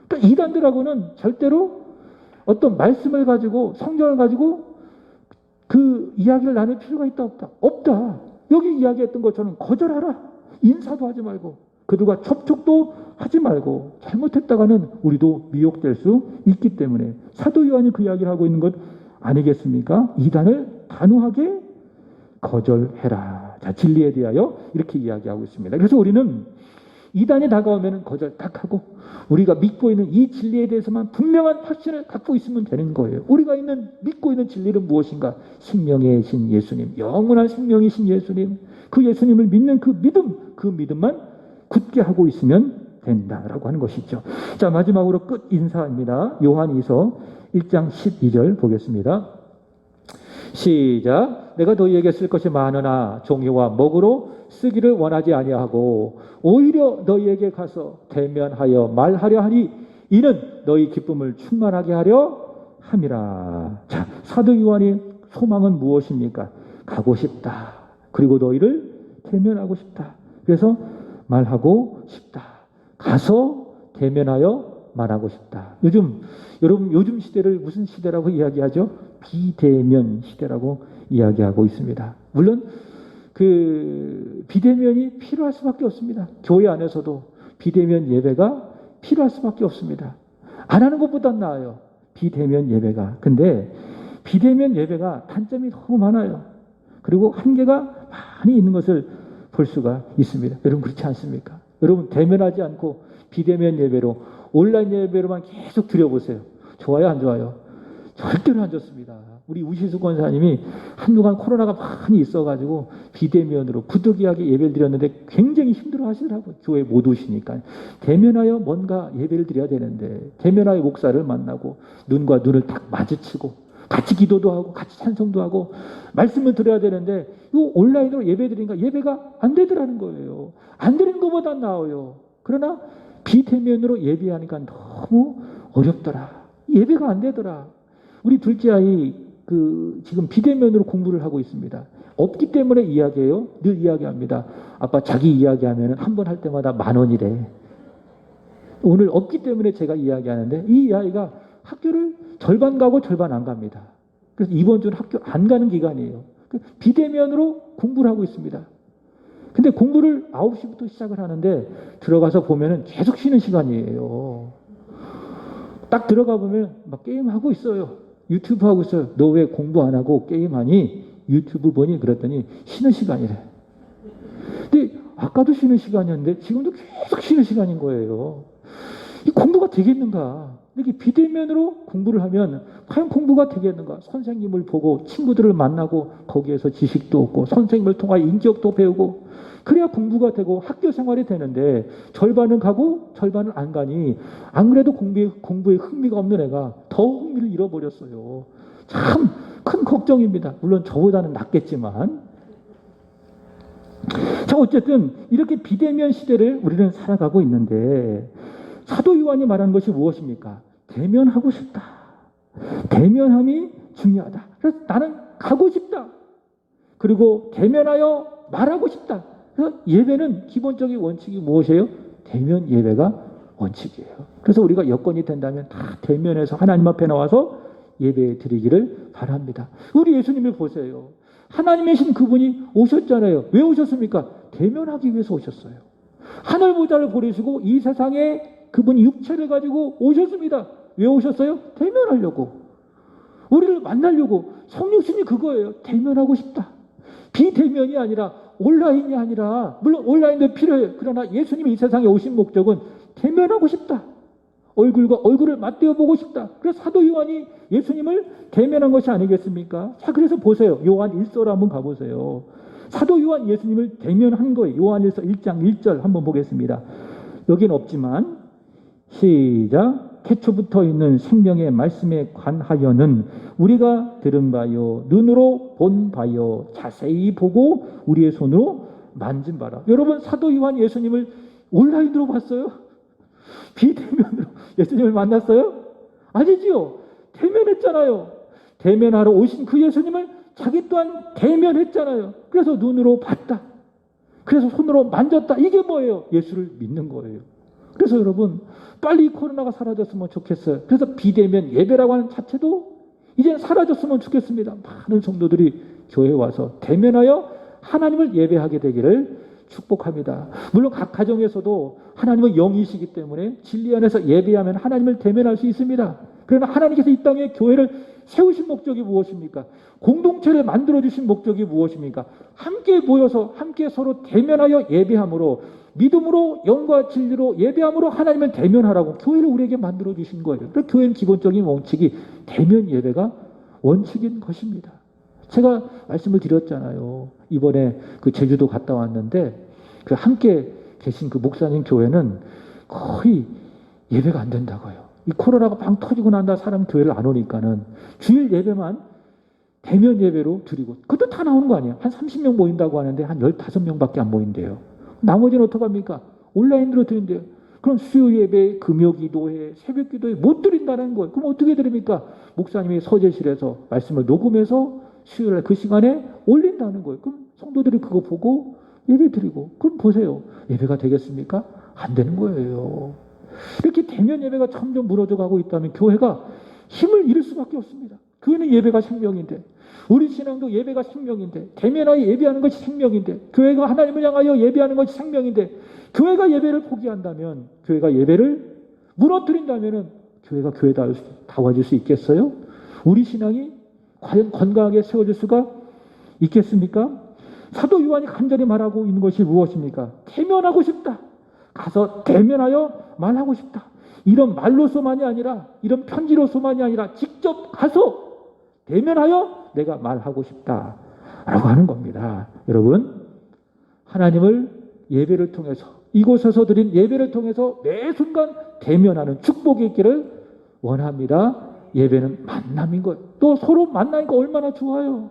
S1: 그러니까 이단들하고는 절대로 어떤 말씀을 가지고, 성경을 가지고 그 이야기를 나눌 필요가 있다 없다? 없다. 여기 이야기했던 것처럼 거절하라. 인사도 하지 말고 그들과 접촉도 하지 말고, 잘못했다가는 우리도 미혹될 수 있기 때문에 사도 요한이 그 이야기를 하고 있는 것 아니겠습니까? 이단을 단호하게 거절해라. 자, 진리에 대하여 이렇게 이야기하고 있습니다. 그래서 우리는 이단이 다가오면 거절 딱 하고 우리가 믿고 있는 이 진리에 대해서만 분명한 확신을 갖고 있으면 되는 거예요. 우리가 믿고 있는 진리는 무엇인가? 생명의 신 예수님, 영원한 생명이신 예수님, 그 예수님을 믿는 그 믿음만 굳게 하고 있으면 된다라고 하는 것이죠. 자, 마지막으로 끝 인사입니다. 요한이서 1장 12절 보겠습니다. 시작. 내가 너희에게 쓸 것이 많으나 종이와 먹으로 쓰기를 원하지 아니하고 오히려 너희에게 가서 대면하여 말하려 하니 이는 너희 기쁨을 충만하게 하려 함이라. 자, 사도 요한의 소망은 무엇입니까? 가고 싶다. 그리고 너희를 대면하고 싶다. 그래서 말하고 싶다. 가서 대면하여 말하고 싶다. 여러분 요즘 시대를 무슨 시대라고 이야기하죠? 비대면 시대라고 이야기하고 있습니다. 물론 그 비대면이 필요할 수밖에 없습니다. 교회 안에서도 비대면 예배가 필요할 수밖에 없습니다. 안 하는 것보단 나아요. 비대면 예배가. 근데 비대면 예배가 단점이 너무 많아요. 그리고 한계가 많이 있는 것을 볼 수가 있습니다. 여러분, 그렇지 않습니까? 여러분, 대면하지 않고 비대면 예배로, 온라인 예배로만 계속 드려보세요. 좋아요, 안 좋아요? 절대로 안 좋습니다. 우리 우시수 권사님이 한동안 코로나가 많이 있어가지고 비대면으로 부득이하게 예배를 드렸는데 굉장히 힘들어 하시더라고요. 교회 못 오시니까. 대면하여 뭔가 예배를 드려야 되는데, 대면하여 목사를 만나고 눈과 눈을 딱 마주치고 같이 기도도 하고 같이 찬송도 하고 말씀을 드려야 되는데, 이 온라인으로 예배 드리니까 예배가 안 되더라는 거예요. 안 드리는 것보다 나아요. 그러나 비대면으로 예배하니까 너무 어렵더라. 예배가 안 되더라. 우리 둘째 아이 지금 비대면으로 공부를 하고 있습니다. 없기 때문에 이야기해요. 늘 이야기합니다. 아빠, 자기 이야기하면 한 번 할 때마다 10,000원이래. 오늘 없기 때문에 제가 이야기하는데, 이 아이가 학교를 절반 가고 절반 안 갑니다. 그래서 이번 주는 학교 안 가는 기간이에요. 비대면으로 공부를 하고 있습니다. 근데 공부를 9시부터 시작을 하는데 들어가서 보면은 계속 쉬는 시간이에요. 딱 들어가 보면 막 게임하고 있어요. 유튜브 하고 있어요. 너 왜 공부 안 하고 게임하니? 유튜브 보니? 그랬더니 쉬는 시간이래. 근데 아까도 쉬는 시간이었는데 지금도 계속 쉬는 시간인 거예요. 이 공부가 되겠는가? 이렇게 비대면으로 공부를 하면 과연 공부가 되겠는가? 선생님을 보고 친구들을 만나고 거기에서 지식도 얻고 선생님을 통하여 인격도 배우고 그래야 공부가 되고 학교 생활이 되는데, 절반은 가고 절반은 안 가니 안 그래도 공부에 흥미가 없는 애가 더 흥미를 잃어버렸어요. 참 큰 걱정입니다. 물론 저보다는 낫겠지만. 자, 어쨌든 이렇게 비대면 시대를 우리는 살아가고 있는데, 사도 요한이 말하는 것이 무엇입니까? 대면하고 싶다. 대면함이 중요하다. 그래서 나는 가고 싶다. 그리고 대면하여 말하고 싶다. 그래서 예배는 기본적인 원칙이 무엇이에요? 대면 예배가 원칙이에요. 그래서 우리가 여건이 된다면 다 대면해서 하나님 앞에 나와서 예배 드리기를 바랍니다. 우리 예수님을 보세요. 하나님이신 그분이 오셨잖아요. 왜 오셨습니까? 대면하기 위해서 오셨어요. 하늘 보좌를 버리시고 이 세상에 그분이 육체를 가지고 오셨습니다. 왜 오셨어요? 대면하려고. 우리를 만나려고. 성육신이 그거예요. 대면하고 싶다. 비대면이 아니라 온라인이 아니라, 물론 온라인도 필요해요. 그러나 예수님이 이 세상에 오신 목적은 대면하고 싶다. 얼굴과 얼굴을 맞대어 보고 싶다. 그래서 사도 요한이 예수님을 대면한 것이 아니겠습니까? 자, 그래서 보세요. 요한 1서로 한번 가보세요. 사도 요한 예수님을 대면한 거예요. 요한 1서 1장 1절 한번 보겠습니다. 여긴 없지만 시작. 태초부터 있는 생명의 말씀에 관하여는 우리가 들은 바요 눈으로 본 바요 자세히 보고 우리의 손으로 만진 바라. 여러분, 사도 요한 예수님을 온라인으로 봤어요? 비대면으로 예수님을 만났어요? 아니지요. 대면했잖아요. 대면하러 오신 그 예수님을 자기 또한 대면했잖아요. 그래서 눈으로 봤다. 그래서 손으로 만졌다. 이게 뭐예요? 예수를 믿는 거예요. 그래서 여러분, 빨리 이 코로나가 사라졌으면 좋겠어요. 그래서 비대면 예배라고 하는 자체도 이제 사라졌으면 좋겠습니다. 많은 성도들이 교회에 와서 대면하여 하나님을 예배하게 되기를 축복합니다. 물론 각 가정에서도 하나님은 영이시기 때문에 진리 안에서 예배하면 하나님을 대면할 수 있습니다. 그러나 하나님께서 이 땅에 교회를 세우신 목적이 무엇입니까? 공동체를 만들어주신 목적이 무엇입니까? 함께 모여서 함께 서로 대면하여 예배함으로, 믿음으로 영과 진리로 예배함으로 하나님을 대면하라고 교회를 우리에게 만들어주신 거예요. 그래서 교회는 기본적인 원칙이 대면 예배가 원칙인 것입니다. 제가 말씀을 드렸잖아요. 이번에 그 제주도 갔다 왔는데 그 함께 계신 그 목사님 교회는 거의 예배가 안 된다고요. 이 코로나가 방 터지고 난 다음 사람 교회를 안 오니까는 주일 예배만 대면 예배로 드리고, 그것도 다 나오는 거 아니에요. 한 30명 모인다고 하는데 한 15명밖에 안 모인대요. 나머지는 어떡합니까? 온라인으로 드린대요. 그럼 수요 예배, 금요 기도회, 새벽 기도회 못 드린다는 거예요. 그럼 어떻게 드립니까? 목사님이 서재실에서 말씀을 녹음해서 수요일날 그 시간에 올린다는 거예요. 그럼 성도들이 그거 보고 예배 드리고, 그럼 보세요. 예배가 되겠습니까? 안 되는 거예요. 이렇게 대면 예배가 점점 무너져 가고 있다면 교회가 힘을 잃을 수밖에 없습니다. 교회는 예배가 생명인데, 우리 신앙도 예배가 생명인데, 대면하여 예배하는 것이 생명인데, 교회가 하나님을 향하여 예배하는 것이 생명인데, 교회가 예배를 포기한다면, 교회가 예배를 무너뜨린다면 교회가 교회다워질 수 있겠어요? 우리 신앙이 과연 건강하게 세워질 수가 있겠습니까? 사도 요한이 간절히 말하고 있는 것이 무엇입니까? 대면하고 싶다. 가서 대면하여 말하고 싶다. 이런 말로서만이 아니라, 이런 편지로서만이 아니라 직접 가서 대면하여 내가 말하고 싶다 라고 하는 겁니다. 여러분, 하나님을 예배를 통해서, 이곳에서 드린 예배를 통해서 매 순간 대면하는 축복이 있기를 원합니다. 예배는 만남인 것. 또 서로 만나니까 얼마나 좋아요.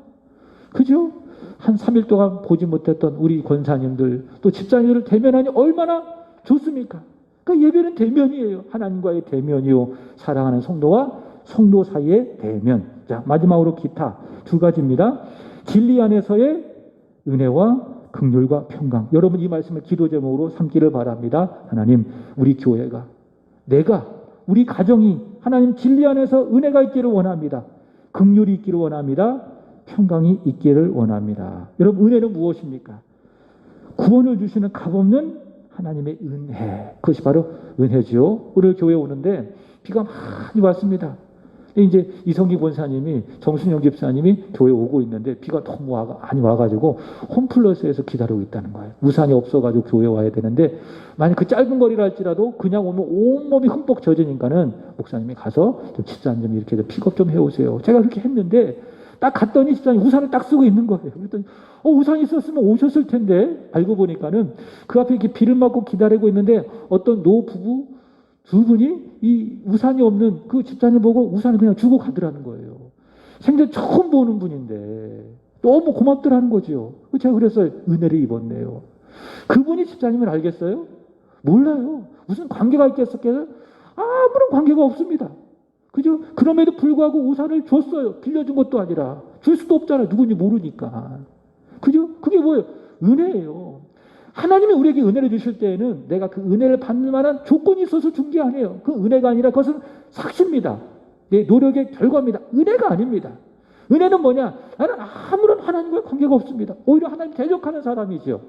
S1: 그죠? 한 3일 동안 보지 못했던 우리 권사님들, 또 집사님들을 대면하니 얼마나 좋습니까? 그러니까 예배는 대면이에요. 하나님과의 대면이요, 사랑하는 성도와 성도 사이의 대면. 자, 마지막으로 기타 두 가지입니다. 진리 안에서의 은혜와 긍휼과 평강. 여러분, 이 말씀을 기도 제목으로 삼기를 바랍니다. 하나님, 우리 교회가, 내가, 우리 가정이 하나님 진리 안에서 은혜가 있기를 원합니다. 긍휼이 있기를 원합니다. 평강이 있기를 원합니다. 여러분, 은혜는 무엇입니까? 구원을 주시는 값없는 하나님의 은혜. 그것이 바로 은혜죠. 오늘 교회에 오는데 비가 많이 왔습니다. 이제 이성기 권사님이, 정순영 집사님이 교회에 오고 있는데 비가 너무 많이 와가지고 홈플러스에서 기다리고 있다는 거예요. 우산이 없어가지고 교회에 와야 되는데, 만약 그 짧은 거리라 할지라도 그냥 오면 온몸이 흠뻑 젖으니까는 목사님이 가서 좀 집사님 좀 이렇게 픽업 좀 해오세요. 제가 그렇게 했는데 딱 갔더니 집사님 우산을 딱 쓰고 있는 거예요. 그랬더니 우산이 있었으면 오셨을 텐데, 알고 보니까는 그 앞에 이렇게 비를 맞고 기다리고 있는데 어떤 노부부 두 분이 이 우산이 없는 그 집사님 보고 우산을 그냥 주고 가더라는 거예요. 생전 처음 보는 분인데 너무 고맙더라는 거죠. 제가 그래서 은혜를 입었네요. 그분이 집사님을 알겠어요? 몰라요. 무슨 관계가 있겠었겠어요? 아무런 관계가 없습니다. 그죠? 그럼에도 불구하고 우산을 줬어요. 빌려준 것도 아니라. 줄 수도 없잖아요. 누군지 모르니까. 그죠? 그게 뭐예요? 은혜예요. 하나님이 우리에게 은혜를 주실 때에는 내가 그 은혜를 받는 만한 조건이 있어서 준 게 아니에요. 그 은혜가 아니라 그것은 삭시입니다. 내 노력의 결과입니다. 은혜가 아닙니다. 은혜는 뭐냐? 나는 아무런 하나님과의 관계가 없습니다. 오히려 하나님 대적하는 사람이죠.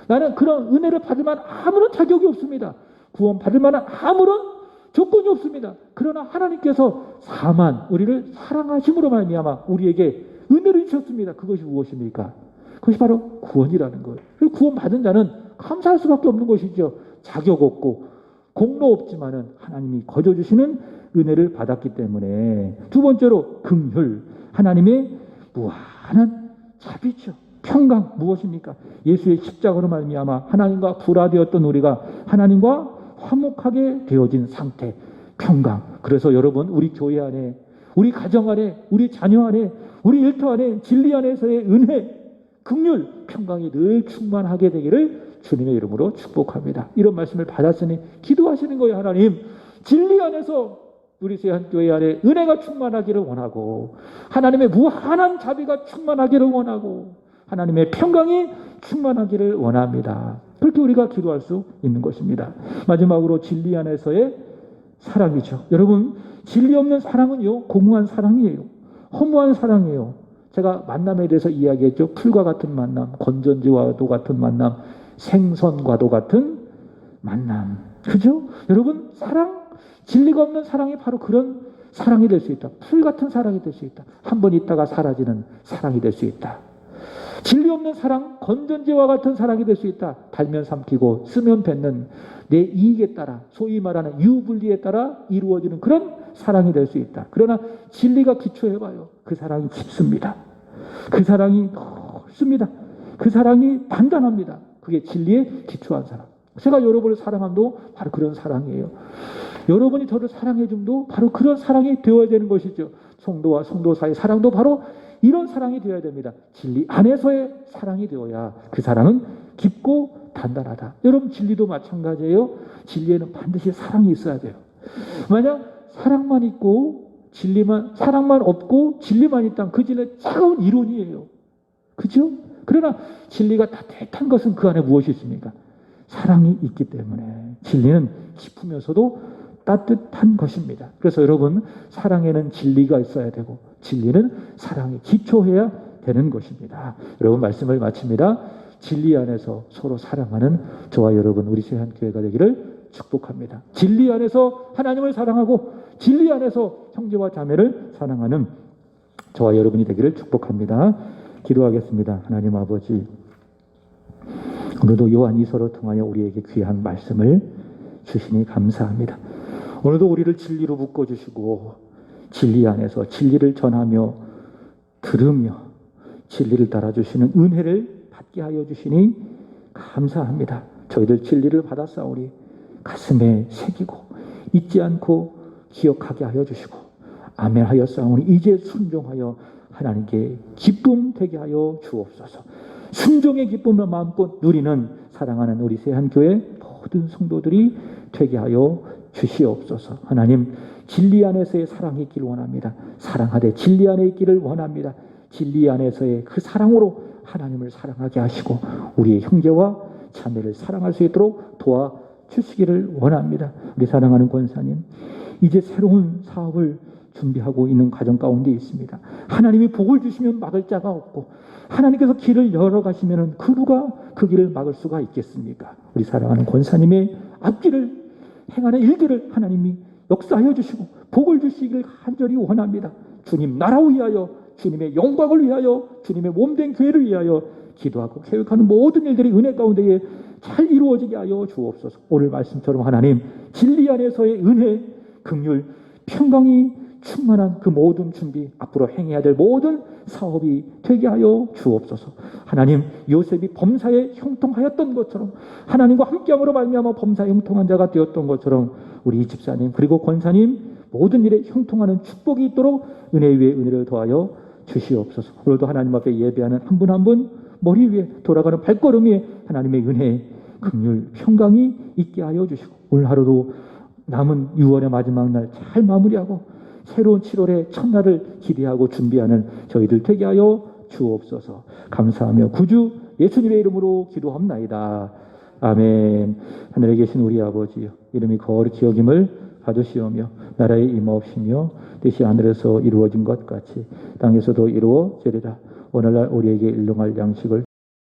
S1: 나는 그런 은혜를 받을 만한 아무런 자격이 없습니다. 구원 받을 만한 아무런 조건이 없습니다. 그러나 하나님께서 다만 우리를 사랑하심으로 말미암아 우리에게 은혜를 주셨습니다. 그것이 무엇입니까? 그것이 바로 구원이라는 거예요. 구원 받은 자는 감사할 수밖에 없는 것이죠. 자격 없고 공로 없지만은 하나님이 거저 주시는 은혜를 받았기 때문에. 두 번째로 긍휼, 하나님의 무한한 자비죠. 평강 무엇입니까? 예수의 십자가로 말미암아 하나님과 불화되었던 우리가 하나님과 화목하게 되어진 상태, 평강. 그래서 여러분, 우리 교회 안에, 우리 가정 안에, 우리 자녀 안에, 우리 일터 안에, 진리 안에서의 은혜, 긍휼, 평강이 늘 충만하게 되기를 주님의 이름으로 축복합니다. 이런 말씀을 받았으니 기도하시는 거예요. 하나님, 진리 안에서 우리 세한교회 안에 은혜가 충만하기를 원하고, 하나님의 무한한 자비가 충만하기를 원하고, 하나님의 평강이 충만하기를 원합니다. 그렇게 우리가 기도할 수 있는 것입니다. 마지막으로 진리 안에서의 사랑이죠. 여러분, 진리 없는 사랑은요, 공허한 사랑이에요. 허무한 사랑이에요. 제가 만남에 대해서 이야기했죠. 풀과 같은 만남, 건전지와도 같은 만남, 생선과도 같은 만남. 그죠? 여러분, 사랑, 진리가 없는 사랑이 바로 그런 사랑이 될 수 있다. 풀 같은 사랑이 될 수 있다. 한 번 있다가 사라지는 사랑이 될 수 있다. 진리 없는 사랑, 건전지와 같은 사랑이 될 수 있다. 달면 삼키고 쓰면 뱉는 내 이익에 따라, 소위 말하는 유불리에 따라 이루어지는 그런 사랑이 될 수 있다. 그러나 진리가 기초해봐요. 그 사랑이 깊습니다. 그 사랑이 넓습니다. 그 사랑이 단단합니다. 그게 진리에 기초한 사랑. 제가 여러분을 사랑함도 바로 그런 사랑이에요. 여러분이 저를 사랑해줌도 바로 그런 사랑이 되어야 되는 것이죠. 성도와 성도 사이 사랑도 바로 이런 사랑이 되어야 됩니다. 진리 안에서의 사랑이 되어야 그 사랑은 깊고 단단하다. 여러분, 진리도 마찬가지예요. 진리에는 반드시 사랑이 있어야 돼요. 만약 사랑만 있고 사랑만 없고 진리만 있다면 그 진리는 차가운 이론이에요. 그죠? 그러나 진리가 따뜻한 것은 그 안에 무엇이 있습니까? 사랑이 있기 때문에 진리는 깊으면서도 따뜻한 것입니다. 그래서 여러분, 사랑에는 진리가 있어야 되고 진리는 사랑에 기초해야 되는 것입니다. 여러분, 말씀을 마칩니다. 진리 안에서 서로 사랑하는 저와 여러분, 우리 세한교회가 되기를 축복합니다. 진리 안에서 하나님을 사랑하고 진리 안에서 형제와 자매를 사랑하는 저와 여러분이 되기를 축복합니다. 기도하겠습니다. 하나님 아버지, 오늘도 요한 이서로 통하여 우리에게 귀한 말씀을 주시니 감사합니다. 오늘도 우리를 진리로 묶어주시고 진리 안에서 진리를 전하며 들으며 진리를 따라주시는 은혜를 받게 하여 주시니 감사합니다. 저희들 진리를 받았사오니 가슴에 새기고 잊지 않고 기억하게 하여 주시고 아멘 하였사오니 이제 순종하여 하나님께 기쁨 되게 하여 주옵소서. 순종의 기쁨을 마음껏 누리는 사랑하는 우리 세한교회 모든 성도들이 되게 하여 주시옵소서. 하나님, 진리 안에서의 사랑이 있기를 원합니다. 사랑하되 진리 안에 있기를 원합니다. 진리 안에서의 그 사랑으로 하나님을 사랑하게 하시고 우리의 형제와 자매를 사랑할 수 있도록 도와주시기를 원합니다. 우리 사랑하는 권사님, 이제 새로운 사업을 준비하고 있는 과정 가운데 있습니다. 하나님이 복을 주시면 막을 자가 없고 하나님께서 길을 열어가시면 그 누가 그 길을 막을 수가 있겠습니까? 우리 사랑하는 권사님의 앞길을 행하는 일들을 하나님이 역사하여 주시고 복을 주시기를 간절히 원합니다. 주님 나라를 위하여, 주님의 영광을 위하여, 주님의 몸된 교회를 위하여 기도하고 계획하는 모든 일들이 은혜 가운데에 잘 이루어지게 하여 주옵소서. 오늘 말씀처럼 하나님, 진리 안에서의 은혜, 긍휼, 평강이 충만한 그 모든 준비, 앞으로 행해야 될 모든 사업이 되게 하여 주옵소서. 하나님, 요셉이 범사에 형통하였던 것처럼 하나님과 함께함으로 말미암아 범사에 형통한 자가 되었던 것처럼 우리 집사님 그리고 권사님 모든 일에 형통하는 축복이 있도록 은혜 위에 은혜를 더하여 주시옵소서. 오늘도 하나님 앞에 예배하는 한 분 한 분 머리 위에 돌아가는 발걸음 위에 하나님의 은혜, 긍휼, 평강이 있게 하여 주시고 오늘 하루도 남은 6월의 마지막 날 잘 마무리하고 새로운 7월의 첫날을 기대하고 준비하는 저희들 되게 하여 주옵소서. 감사하며 구주 예수님의 이름으로 기도합나이다. 아멘. 하늘에 계신 우리 아버지여, 이름이 거룩히 여김을 받으시오며 나라의 임하옵시며 뜻이 하늘에서 이루어진 것 같이 땅에서도 이루어지리라. 오늘날 우리에게 일용할 양식을